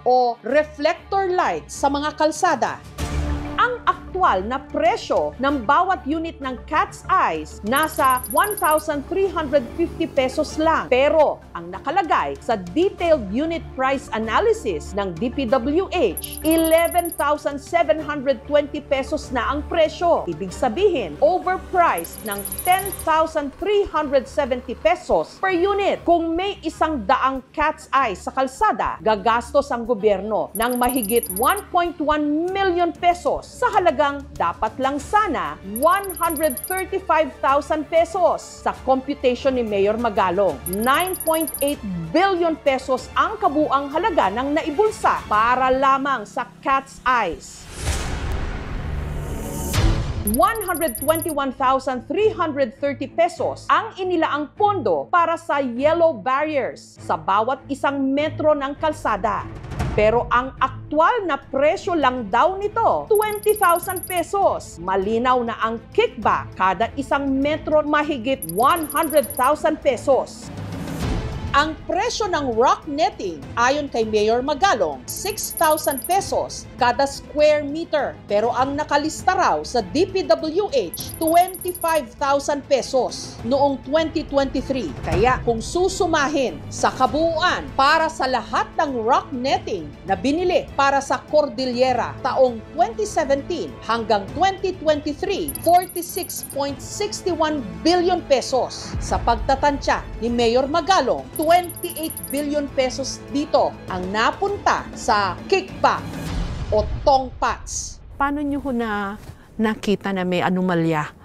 o reflector lights sa mga kalsada. Ang aktwal na presyo ng bawat unit ng Cat's Eyes nasa 1,350 pesos lang. Pero ang nakalagay sa detailed unit price analysis ng DPWH, 11,720 pesos na ang presyo. Ibig sabihin, overpriced ng 10,370 pesos per unit. Kung may 100 Cat's Eyes sa kalsada, gagastos ang gobyerno ng mahigit 1.1 million pesos sa halagang dapat lang sana 135,000 pesos. Sa computation ni Mayor Magalong, 9.8 billion pesos ang kabuang halaga ng naibulsa para lamang sa Cat's Eyes. 121,330 pesos ang inilaang pondo para sa yellow barriers sa bawat isang metro ng kalsada. Pero ang aktwal na presyo lang daw nito, 20,000 pesos. Malinaw na ang kickback kada isang metro mahigit 100,000 pesos. Ang presyo ng rock netting, ayon kay Mayor Magalong, 6,000 pesos kada square meter. Pero ang nakalista raw sa DPWH, 25,000 pesos noong 2023. Kaya kung susumahin sa kabuuan para sa lahat ng rock netting na binili para sa Cordillera taong 2017 hanggang 2023, 46.61 billion pesos. Sa pagtatansya ni Mayor Magalong, 28 billion pesos dito ang napunta sa kickback o tongpats. Paano nyo na nakita na may anomalya